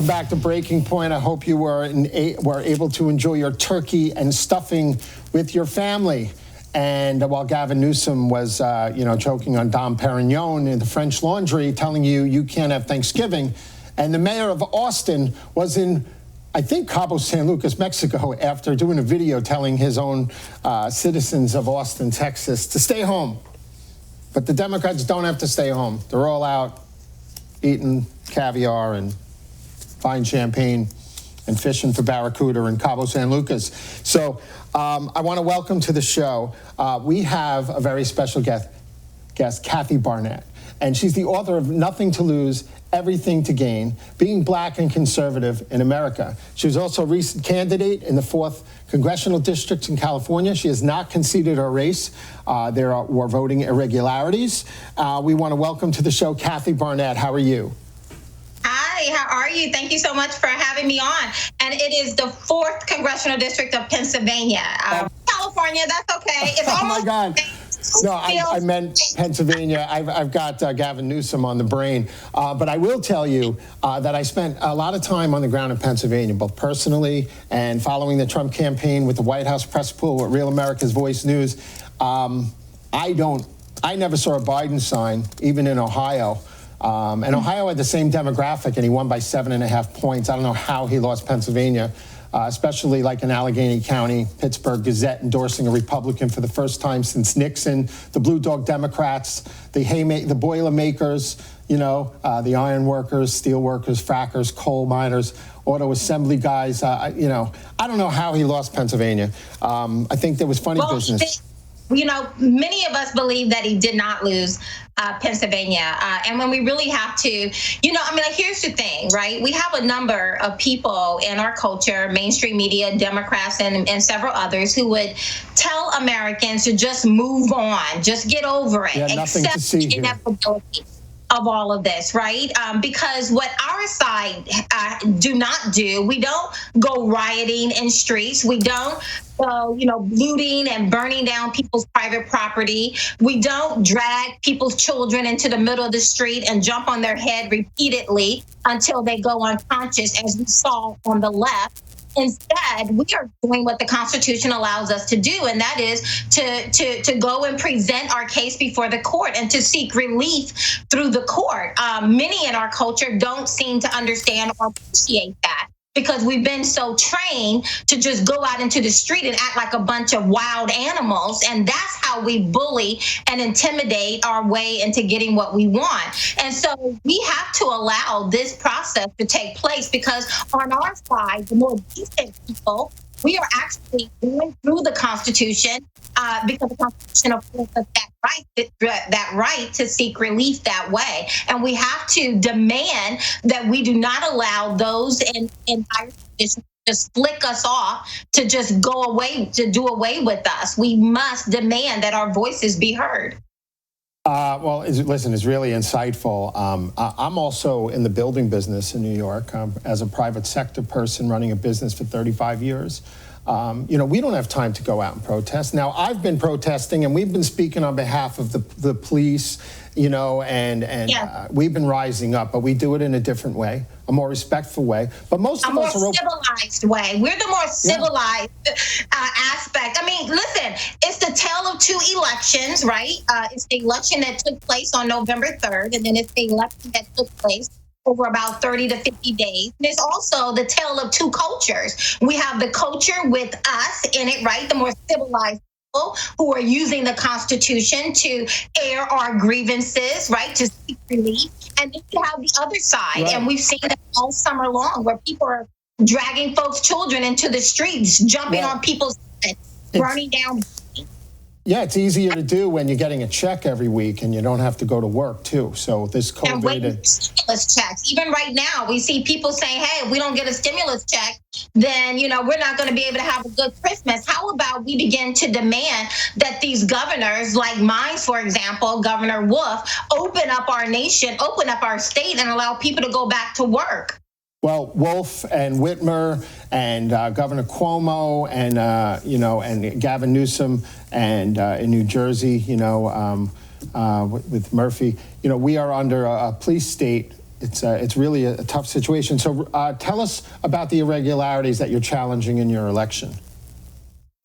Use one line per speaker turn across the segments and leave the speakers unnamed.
back to Breaking Point. I hope you were able to enjoy your turkey and stuffing with your family. And while Gavin Newsom was, choking on Dom Perignon in the French Laundry, telling you can't have Thanksgiving, and the mayor of Austin was in, I think, Cabo San Lucas, Mexico, after doing a video telling his own citizens of Austin, Texas, to stay home. But the Democrats don't have to stay home. They're all out eating caviar and buying champagne and fishing for barracuda in Cabo San Lucas. So I want to welcome to the show. We have a very special guest, KathyBarnette. And she's the author of Nothing to Lose, Everything to Gain, Being Black and Conservative in America. She was also a recent candidate in the 4th Congressional District in California. She has not conceded her race. There were voting irregularities. We want to welcome to the show KathyBarnette. How are you?
Hi, how are you? Thank you so much for having me on. And it is the 4th Congressional District of Pennsylvania. California, that's okay. It's
oh my God. No, I meant Pennsylvania. I've got Gavin Newsom on the brain. But I will tell you that I spent a lot of time on the ground in Pennsylvania, both personally and following the Trump campaign with the White House press pool at Real America's Voice News. I never saw a Biden sign, even in Ohio. And Ohio had the same demographic, and he won by 7.5 points. I don't know how he lost Pennsylvania. Especially like in Allegheny County, Pittsburgh Gazette endorsing a Republican for the first time since Nixon, the Blue Dog Democrats, the Boilermakers, the iron workers, steel workers, frackers, coal miners, auto assembly guys. I don't know how he lost Pennsylvania. I think there was funny business.
Many of us believe that he did not lose Pennsylvania. And when we really have to, here's the thing, right? We have a number of people in our culture, mainstream media, Democrats, and several others who would tell Americans to just move on, just get over it, accept the inevitability of all of this, right? Because what our side do not do, we don't go rioting in streets. We don't go, looting and burning down people's private property. We don't drag people's children into the middle of the street and jump on their head repeatedly until they go unconscious, as we saw on the left. Instead, we are doing what the Constitution allows us to do, and that is to go and present our case before the court and to seek relief through the court. Many in our culture don't seem to understand or appreciate that, because we've been so trained to just go out into the street and act like a bunch of wild animals. And that's how we bully and intimidate our way into getting what we want. And so we have to allow this process to take place, because on our side, the more decent people, we are actually going through the Constitution because the Constitution affords us that right to seek relief that way. And we have to demand that we do not allow those in higher positions to just flick us off, to just go away, to do away with us. We must demand that our voices be heard.
Listen, it's really insightful. I'm also in the building business in New York as a private sector person running a business for 35 years. We don't have time to go out and protest. Now, I've been protesting, and we've been speaking on behalf of the police, we've been rising up, but we do it in a different way, a more respectful way. But most of us are
more civilized way. We're the more civilized aspect. I mean, listen, it's the tale of two elections, right? It's the election that took place on November 3rd, and then it's the election that took place over about 30 to 50 days. There's also the tale of two cultures. We have the culture with us in it, right? The more civilized people who are using the Constitution to air our grievances, right? To seek relief. And then you have the other side. Right. And we've seen it all summer long, where people are dragging folks' children into the streets, jumping on people's heads, burning down.
Yeah, it's easier to do when you're getting a check every week and you don't have to go to work, too. So this COVID...
And waiting stimulus checks. Even right now, we see people saying, hey, if we don't get a stimulus check, then, we're not going to be able to have a good Christmas. How about we begin to demand that these governors, like mine, for example, Governor Wolf, open up our nation, open up our state, and allow people to go back to work?
Well, Wolf and Whitmer and Governor Cuomo and, and Gavin Newsom and in New Jersey, with Murphy, we are under a police state It's really a tough situation. So tell us about the irregularities that you're challenging in your election.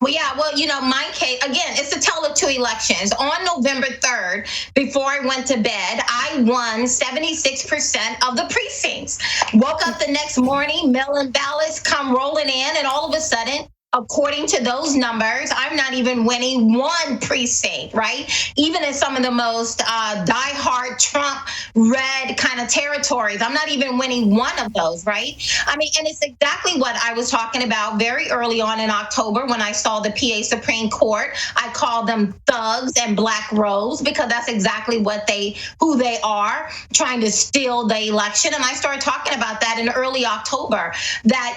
Well, yeah, well, my case, again, it's a tale of two elections. On November 3rd, before I went to bed, I won 76% of the precincts. Woke up the next morning, mail-in ballots come rolling in, and all of a sudden, according to those numbers, I'm not even winning one precinct, right? Even in some of the most diehard Trump red kind of territories, I'm not even winning one of those, right? I mean, and it's exactly what I was talking about very early on in October when I saw the PA Supreme Court. I called them thugs and black rose because that's exactly who they are, trying to steal the election. And I started talking about that in early October, that,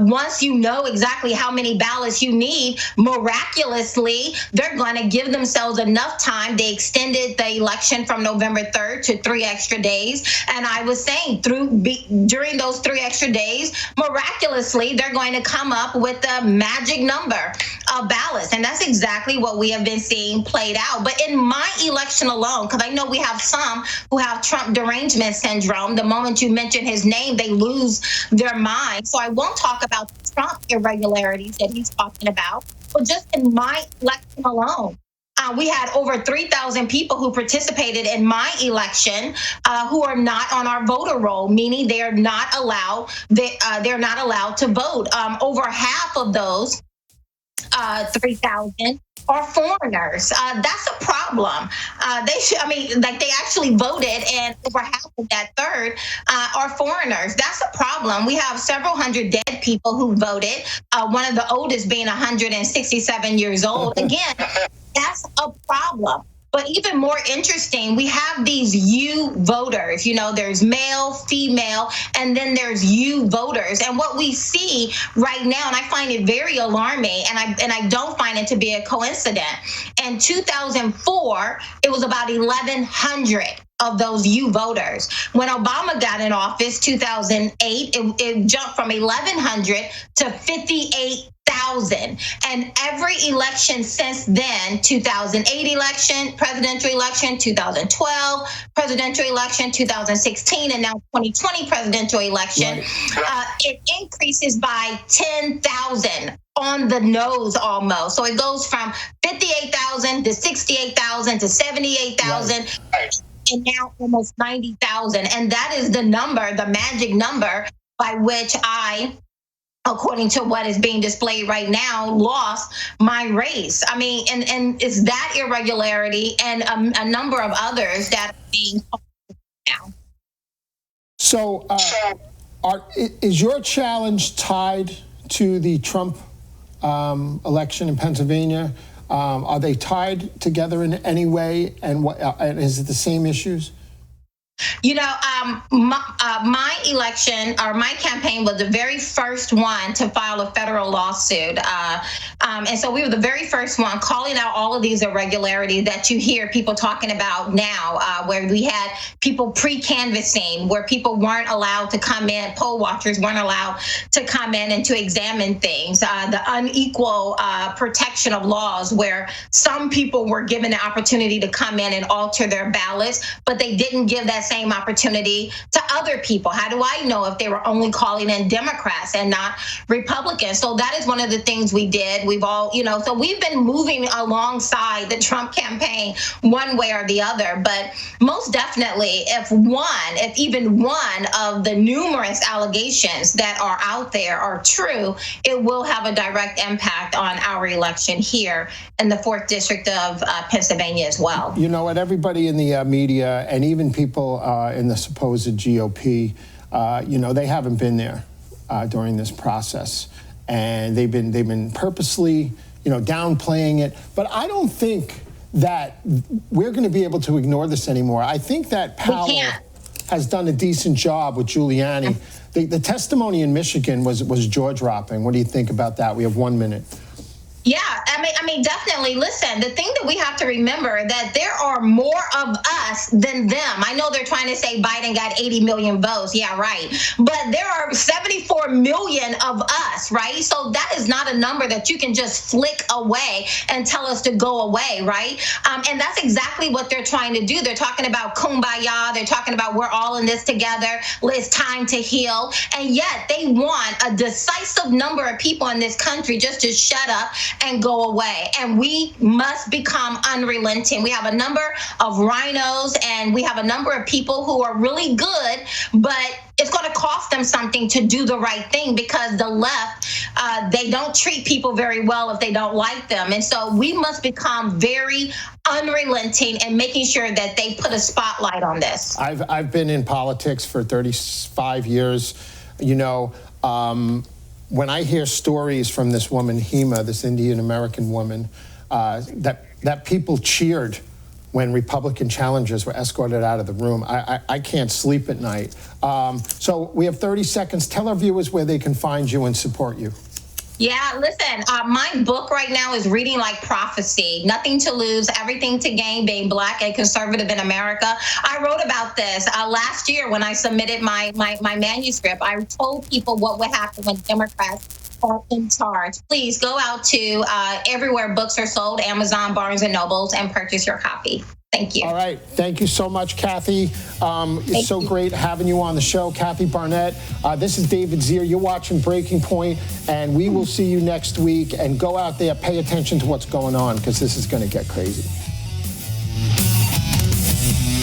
once you know exactly how many ballots you need, miraculously, they're going to give themselves enough time. They extended the election from November 3rd to 3 extra days. And I was saying during those 3 extra days, miraculously, they're going to come up with a magic number of ballots. And that's exactly what we have been seeing played out. But in my election alone, because I know we have some who have Trump derangement syndrome, the moment you mention his name, they lose their mind. So I won't talk about Trump irregularities that he's talking about, but just in my election alone, we had over 3,000 people who participated in my election who are not on our voter roll, meaning they're not allowed. They're not allowed to vote. Over half of those 3,000 are foreigners. That's a problem. They actually voted, and over half of that third are foreigners. That's a problem. We have several hundred dead people who voted, one of the oldest being 167 years old. Again, that's a problem. But even more interesting, we have these U voters. There's male, female, and then there's U voters. And what we see right now, and I find it very alarming, and I don't find it to be a coincidence. In 2004, it was about 1,100 of those U voters. When Obama got in office, 2008, it jumped from 1,100 to 58,000. And every election since then, 2008 election, presidential election, 2012 presidential election, 2016, and now 2020 presidential election, it increases by 10,000 on the nose almost. So it goes from 58,000 to 68,000 to 78,000. Right. And now almost 90,000. And that is the number, the magic number by which I, according to what is being displayed right now, lost my race. I mean, and it's that irregularity and a number of others that are being now.
So is your challenge tied to the Trump election in Pennsylvania? Are they tied together in any way? And is it the same issues?
My election or my campaign was the very first one to file a federal lawsuit. And so we were the very first one calling out all of these irregularities that you hear people talking about now, where we had people pre-canvassing, where people weren't allowed to come in, poll watchers weren't allowed to come in and to examine things, the unequal protection of laws, where some people were given the opportunity to come in and alter their ballots, but they didn't give that same opportunity to other people. How do I know if they were only calling in Democrats and not Republicans? So that is one of the things we did. We've all, so we've been moving alongside the Trump campaign one way or the other. But most definitely, if even one of the numerous allegations that are out there are true, it will have a direct impact on our election here in the 4th District of Pennsylvania as well.
Everybody in the media and even people in the supposed GOP, they haven't been there during this process, and they've been purposely, downplaying it. But I don't think that we're going to be able to ignore this anymore. I think that Powell has done a decent job with Giuliani. The testimony in Michigan was jaw-dropping. What do you think about that? We have 1 minute.
Yeah, I mean, definitely. Listen, the thing that we have to remember that there are more of us than them. I know they're trying to say Biden got 80 million votes. Yeah, right. But there are 74 million of us, right? So that is not a number that you can just flick away and tell us to go away, right? And that's exactly what they're trying to do. They're talking about kumbaya. They're talking about we're all in this together. It's time to heal. And yet they want a decisive number of people in this country just to shut up and go away. And we must become unrelenting. We have a number of rhinos and we have a number of people who are really good, but it's going to cost them something to do the right thing, because the left, they don't treat people very well if they don't like them. And so we must become very unrelenting and making sure that they put a spotlight on this.
I've been in politics for 35 years. You know, when I hear stories from this woman, Hema, this Indian American woman, that people cheered when Republican challengers were escorted out of the room, I can't sleep at night. So we have 30 seconds. Tell our viewers where they can find you and support you.
Yeah, listen, my book right now is Reading Like Prophecy, Nothing to Lose, Everything to Gain, Being Black and Conservative in America. I wrote about this last year when I submitted my manuscript. I told people what would happen when Democrats are in charge. Please go out to everywhere books are sold, Amazon, Barnes & Nobles, and purchase your copy. Thank you.
All right. Thank you so much, Kathy. It's so great having you on the show, KathyBarnette. This is David Zere. You're watching Breaking Point, and we will see you next week. And go out there, pay attention to what's going on, because this is going to get crazy.